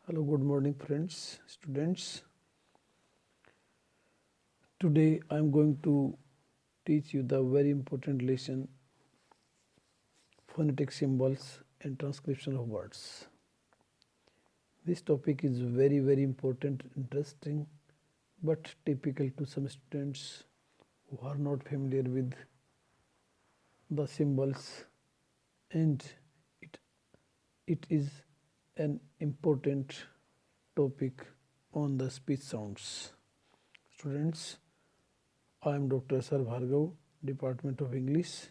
Hello, good morning, friends, students. Today I am going to teach you the very important lesson phonetic symbols and transcription of words. This topic is very important, interesting, but typical to some students who are not familiar with the symbols, and it, it is an important topic on the speech sounds. Students, I am Dr. S. R. Bhargav, Department of English,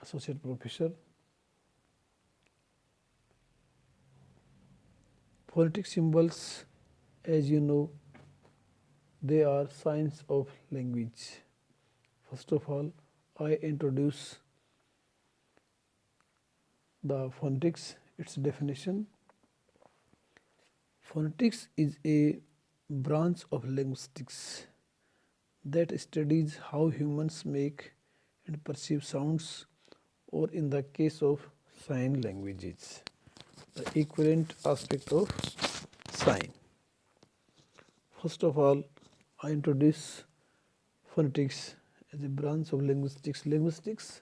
Associate Professor. Phonetic symbols, as you know, they are signs of language. First of all, I introduce the phonetics, its definition. Phonetics is a branch of linguistics that studies how humans make and perceive sounds, or in the case of sign languages, the equivalent aspect of sign. First of all, I introduce phonetics as a branch of linguistics. Linguistics,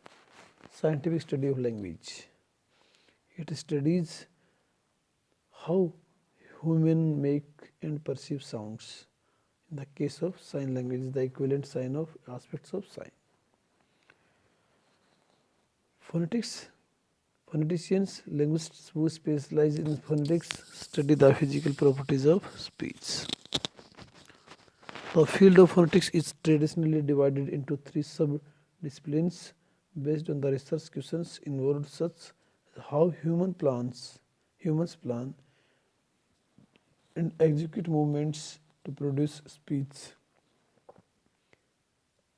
scientific study of language. It studies how human make and perceive sounds. In the case of sign language, the equivalent sign of aspects of sign. Phonetics, phoneticians, linguists who specialize in phonetics study the physical properties of speech. The field of phonetics is traditionally divided into three sub-disciplines based on the research questions involved, such as how humans plan and execute movements to produce speech.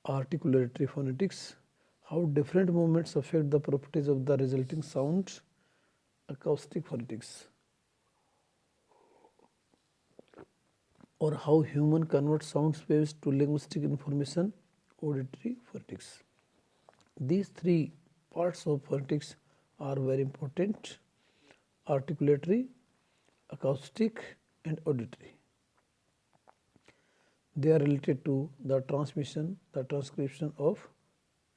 Articulatory phonetics, how different movements affect the properties of the resulting sound. Acoustic phonetics, or how human convert sound waves to linguistic information. Auditory phonetics. These three parts of phonetics are very important: articulatory, acoustic, and auditory. They are related to the transmission, the transcription of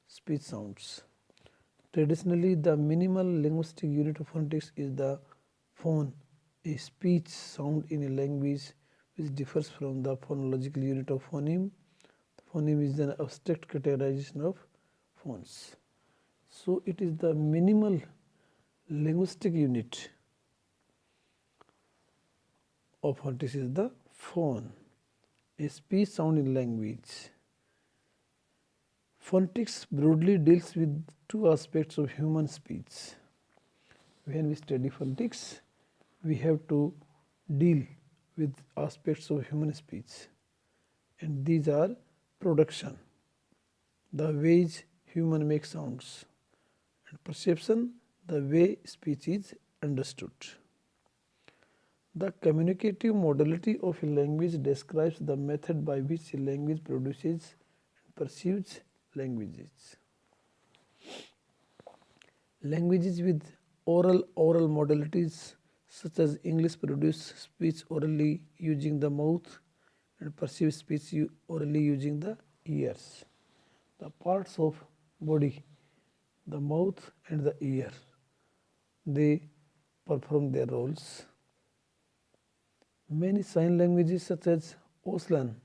speech sounds. Traditionally, the minimal linguistic unit of phonetics is the phone, a speech sound in a language which differs from the phonological unit of phoneme. Phoneme is an abstract categorization of phones. So it is the minimal linguistic unit of phonetics is the phone, a speech sound in language. Phonetics broadly deals with two aspects of human speech. When we study phonetics, we have to deal with aspects of human speech, and these are production, the ways human make sounds, and perception, the way speech is understood. The communicative modality of a language describes the method by which a language produces and perceives languages. Languages with oral modalities, such as English, produce speech orally using the mouth and perceive speech orally using the ears. The parts of body, the mouth and the ear, they perform their roles. Many sign languages, such as Auslan,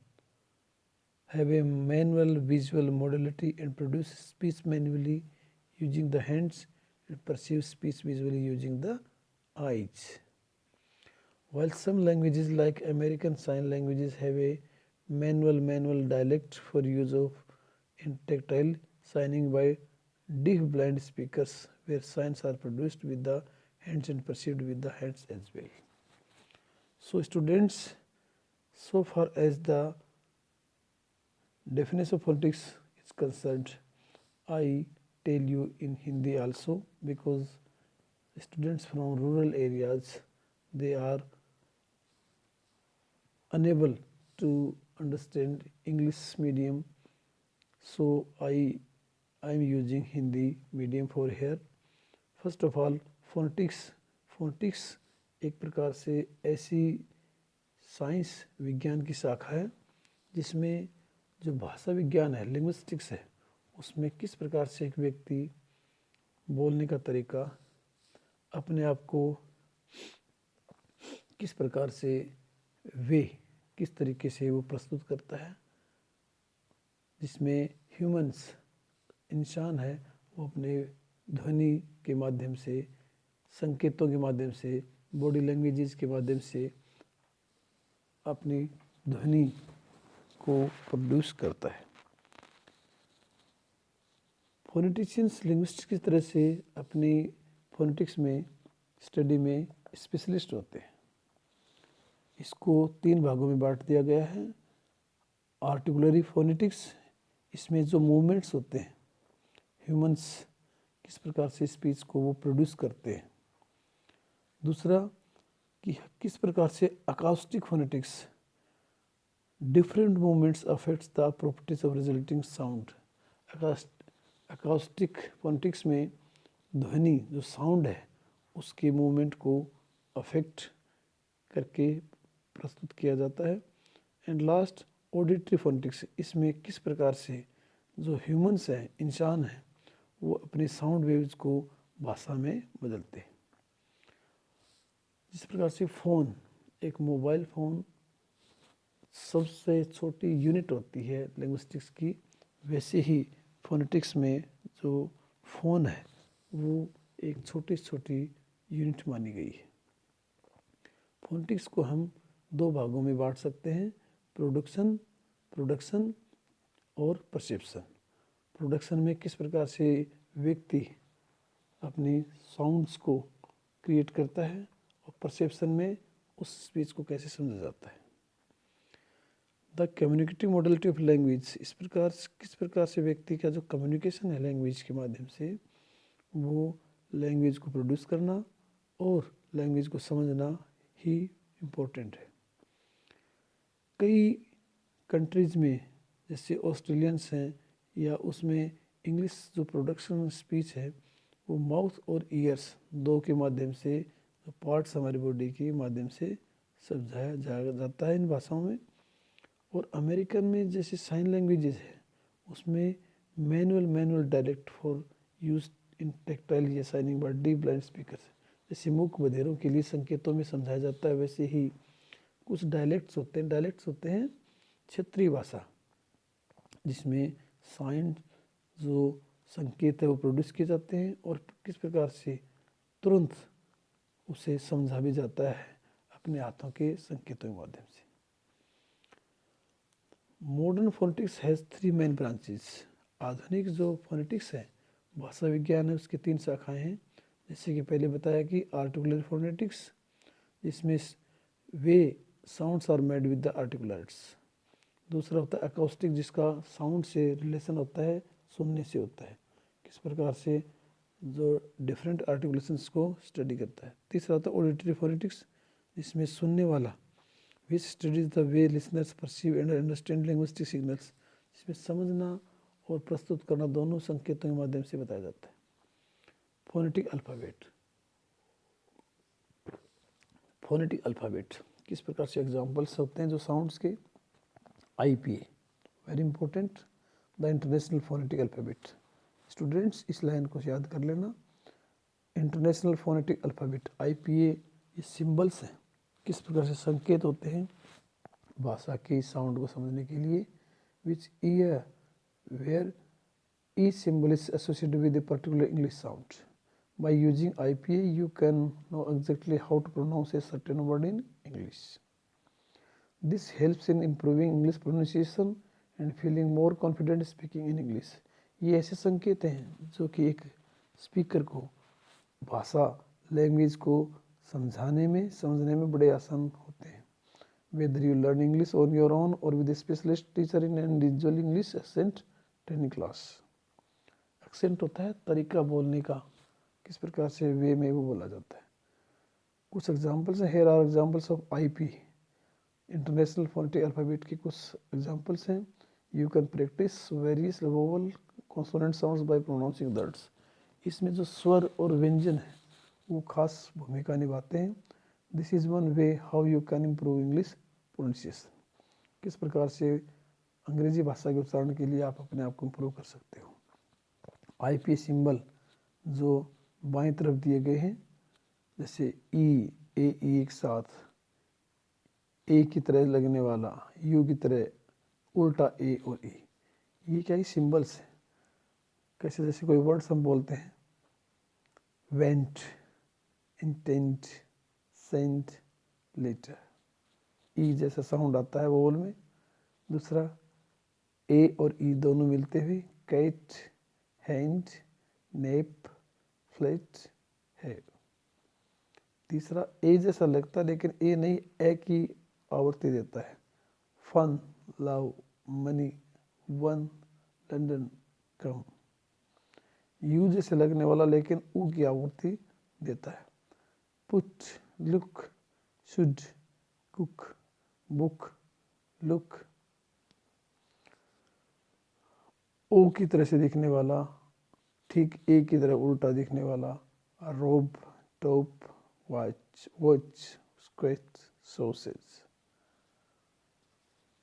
have a manual visual modality and produce speech manually using the hands and perceive speech visually using the eyes. While some languages like American Sign Languages have a manual dialect for use of in tactile signing by deaf blind speakers, where signs are produced with the hands and perceived with the hands as well. So students, so far as the definition of phonetics is concerned, I tell you in Hindi also, because students from rural areas, they are unable to understand English medium, so I am using Hindi medium for here. First of all phonetics, phonetics एक प्रकार से ऐसी science विज्ञान की शाखा है जिसमें जो भाषा विज्ञान है, लिंग्विस्टिक्स है, उसमें किस प्रकार से एक व्यक्ति बोलने का तरीका, अपने आप को किस प्रकार से वे किस तरीके से वो प्रस्तुत करता है, जिसमें ह्यूमंस इंसान है वो अपने ध्वनि के माध्यम से, संकेतों के माध्यम से, बॉडी लैंग्वेजेस के माध्यम से अपनी ध्वनि को प्रोड्यूस करता है। फोनेटिशियंस लिंग्विस्टिक्स की तरह से अपनी फोनेटिक्स में स्टडी में स्पेशलिस्ट होते हैं। इसको 3 भागों में बांट दिया गया है। आर्टिकुलरी फोनेटिक्स, इसमें जो मूवमेंट्स होते हैं, ह्यूमंस किस प्रकार से स्पीच को वो प्रोड्यूस करते हैं। दूसरा कि किस प्रकार से acoustic phonetics, different movements affects the properties of resulting sound. Acoustic phonetics में ध्वनि जो साउंड है उसके मूवमेंट को अफेक्ट करके प्रस्तुत किया जाता है। एंड लास्ट ऑडिटरी फोनेटिक्स, इसमें किस प्रकार से जो ह्यूमंस हैं, इंसान हैं, वो अपने साउंड वेव्स को भाषा में बदलते हैं। जिस प्रकार से फ़ोन, एक मोबाइल फ़ोन सबसे छोटी यूनिट होती है लिंग्विस्टिक्स की, वैसे ही फोनेटिक्स में जो फ़ोन है वो एक छोटी छोटी यूनिट मानी गई है। फोनेटिक्स को हम 2 भागों में बांट सकते हैं, प्रोडक्शन और परसेप्शन। प्रोडक्शन में किस प्रकार से व्यक्ति अपनी साउंड्स को क्रिएट करता है, और परसेप्शन में उस स्पीच को कैसे समझा जाता है। The communicative modality of language, इस प्रकार किस प्रकार से व्यक्ति का जो कम्युनिकेशन है लैंग्वेज के माध्यम से, वो लैंग्वेज को प्रोड्यूस करना और लैंग्वेज को समझना ही इम्पोर्टेंट है। कई कंट्रीज़ में जैसे ऑस्ट्रेलियंस हैं, या उसमें इंग्लिश जो प्रोडक्शन स्पीच है वो माउथ और ईयर्स 2 के माध्यम से, जो पार्ट्स हमारी बॉडी के माध्यम से समझाया जाता है इन भाषाओं में। और अमेरिकन में जैसे साइन लैंग्वेजेस है उसमें manual dialect for use in tactile या signing by deaf blind speakers, जैसे मूक बधिरों के लिए संकेतों में समझाया जाता है, वैसे ही कुछ डायलेक्ट्स होते हैं क्षेत्रीय भाषा, जिसमें साइन जो संकेत है वो प्रोड्यूस किए जाते हैं और किस प्रकार से तुरंत उसे समझा भी जाता है अपने हाथों के संकेतों के माध्यम से। Modern phonetics has 3 main branches. आधुनिक जो फोनेटिक्स है, भाषा विज्ञान है, उसकी 3 शाखाएं हैं। जैसे कि पहले बताया कि आर्टिकुलर फोनेटिक्स, जिसमें वे sounds are made with the articulators. दूसरा होता है अकाउस्टिक, जिसका साउंड से रिलेशन होता है, सुनने से होता है, किस प्रकार से जो डिफरेंट आर्टिकुलेशंस को स्टडी करता है। तीसरा होता है ऑडिटरी फोनेटिक्स, जिसमें सुनने वाला, which studies the way listeners perceive and understand linguistic signals, जिसमें समझना और प्रस्तुत करना दोनों संकेतों के माध्यम से बताया जाता है। फोनेटिक अल्फ़ाबेट किस प्रकार से एग्जाम्पल्स होते हैं जो साउंड्स के। IPA very important, the international phonetic alphabet. Students इस लाइन को याद कर लेना, इंटरनेशनल फोनेटिक अल्फ़ाबेट IPA, ये सिंबल्स हैं, किस प्रकार से संकेत होते हैं भाषा के साउंड को समझने के लिए। Which year where each symbol is associated with a particular English sound. By using IPA, you can know exactly how to pronounce a certain word in English. This helps in improving English pronunciation and feeling more confident speaking in English. ये ऐसे संकेत हैं जो कि एक speaker को भाषा language को समझने में बड़े आसान होते हैं। Whether you learn English on your own or with a specialist teacher in an individual English accent training class. Accent होता है तरीका बोलने का, किस प्रकार से वे में वो बोला जाता है। कुछ एग्जांपल्स हैं, here are examples of IP, international phonetic alphabet की कुछ एग्जांपल्स हैं। You can practise various vowel consonant sounds by pronouncing words. इसमें जो स्वर और व्यंजन है वो खास भूमिका निभाते हैं। This is one way how you can improve English pronunciation. किस प्रकार से अंग्रेजी भाषा के उच्चारण के लिए आप अपने आप को इम्प्रूव कर सकते हो। आईपीएस सिंबल जो बाएं तरफ दिए गए हैं, जैसे ई, ए ई एक साथ, ए की तरह लगने वाला, यू की तरह उल्टा ए और ई, ये क्या ही सिंबल्स है। कैसे, जैसे कोई वर्ड्स हम बोलते हैं, वेंट, इंटेंट, सेंट, लेटर, ई जैसा साउंड आता है वोवल में। दूसरा, ए और ई दोनों मिलते हुए कैट, हैंड, नेप, फ्लेट, है। तीसरा, ए जैसा लगता है लेकिन ए नहीं, ए की आवृत्ति देता है, fun, love, money, one, London, come. यू जैसे लगने वाला लेकिन ऊ की आवृत्ति देता है, put, look, should, cook, book, look. ओ की तरह से दिखने वाला, ठीक ए की तरह उल्टा दिखने वाला, रोब, top, watch, watch, square, sausage.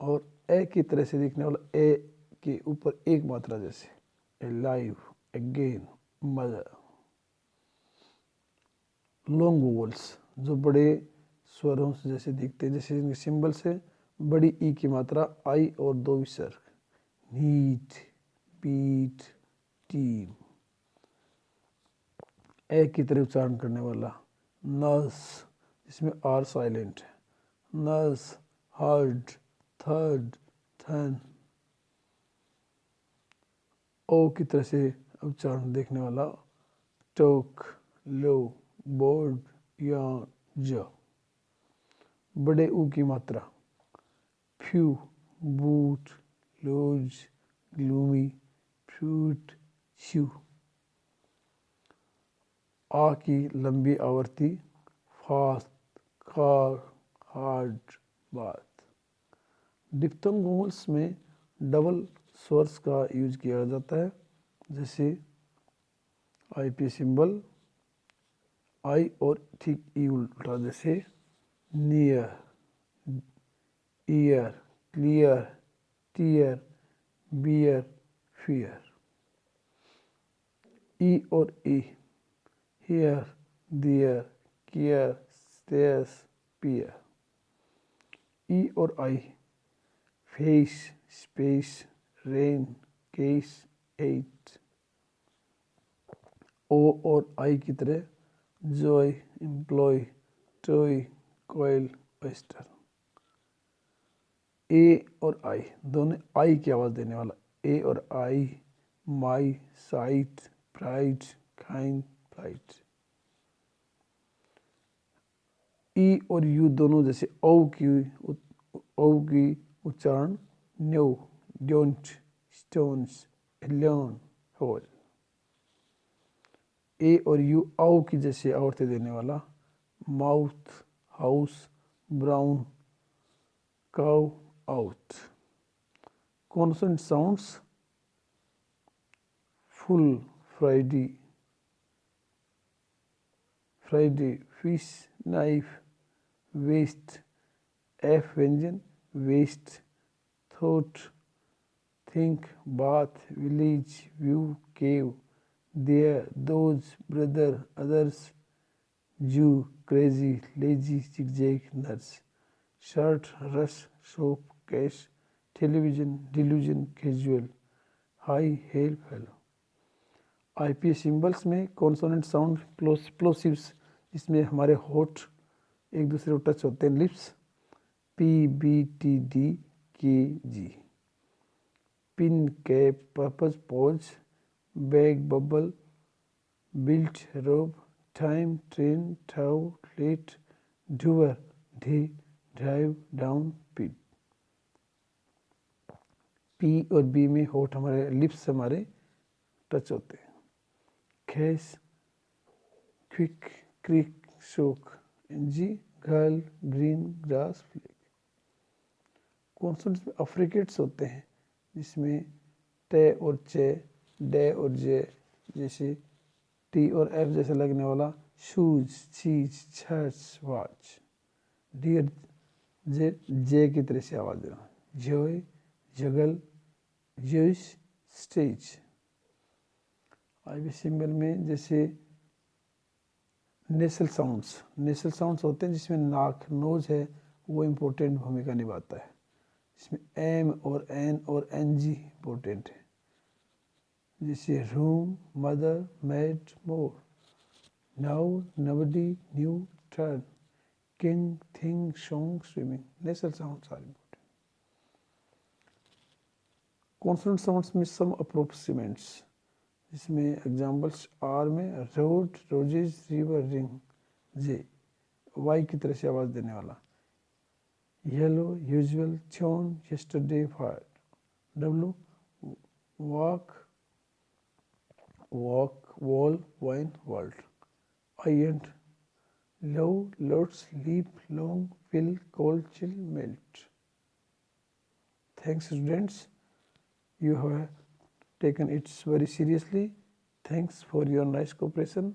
और ए की तरह से दिखने वाला, ए के ऊपर एक मात्रा जैसे, alive, again, mother. Long vowels जो बड़े स्वरों से जैसे दिखते हैं, जैसे इनके सिंबल से बड़ी ई की मात्रा, आई और दो विसर्ग, नीट, बीट, टीम। ए की तरह उच्चारण करने वाला, नर्स, जिसमें आर साइलेंट है, नर्स, हर्ड, थर्ड, थन। ओ की तरह से उच्चारण देखने वाला, टोक, लो, बोर्ड, या, ज। बड़े ऊ की मात्रा, few, boot, loose, gloomy, fruit, shoe. आ की लंबी आवृत्ति, फास्ट, कार, हार्ड, बात। डिप्थंग वोवल्स में डबल स्वर्स का यूज किया जाता है, जैसे आईपी सिंबल, आई और ठीक ई उल्टा, जैसे near, ear, clear, tear, beer, fear. ई और ई, hair, there, care, stairs, pear. ई और आई, face, space, rain, case, eight. ओ और आई की तरह, joy, employ, toy, coil, oyster. ए और आई दोनों आई की आवाज़ देने वाला, ए और आई, my, sight, pride, kind, flight. ई और यू दोनों जैसे ओ की उच्चारण, no, don't, stones, alone, whole. ए और यू औ की जैसे आवृत्ति देने वाला, mouth, house, brown, cow, out. Consonant sounds, full, Friday, fish, knife, west, F व्यंजन, vest, thought, think, bath, village, view, cave, there, those, brother, others, zoo, crazy, lazy, zigzag, nurse. Shirt, rush, shop, cash, television, delusion, casual, high, hello, fellow. IPA symbols में consonant sound, plosives, जिसमें हमारे होठ एक दूसरे को touch होते हैं, lips, P, B, T, D, K, G. Pin, cap, purpose, pause, bag, bubble, built, robe, time, train, ठाउ, लेट, ड्यूअर, day, drive, down, pit. P और बी में होठ हमारे लिप्स हमारे टच होते हैं, खैस, quick, crick, shock, G, girl, green, grass, flake. कॉन्सोनेंट्स में अफ्रिकेट्स होते हैं, जिसमें टे और चे, डे और जे, जैसे टी और एफ जैसे लगने वाला, शूज, चीज, चर्च, वॉच। डियर जे की तरह से आवाज़ देना, जॉय, जगल, जॉइस, स्टेज। आईवी सिंबल में जैसे नेसल साउंड्स होते हैं जिसमें नाक, नोज है, वो इम्पोर्टेंट भूमिका निभाता है। इसमें एम और एन और एन जी इम्पोर्टेंट है, जैसे room, mother, made, more. Now, nobody, new, turn, king, thing, song, swimming. Nasal sounds are important. Consonant sounds में सम अप्रोक्सीमेंट्स, जिसमें एग्जाम्पल्स आर में road, roses, river, ring. J Y की तरह से आवाज़ देने वाला, येलो, यूजुअल, थ्योन, yesterday, fire. W, walk, wall, wine, world. I and low, lots, leap, long, fill, cold, chill, melt. Thanks, students. You have taken it very seriously. Thanks for your nice cooperation.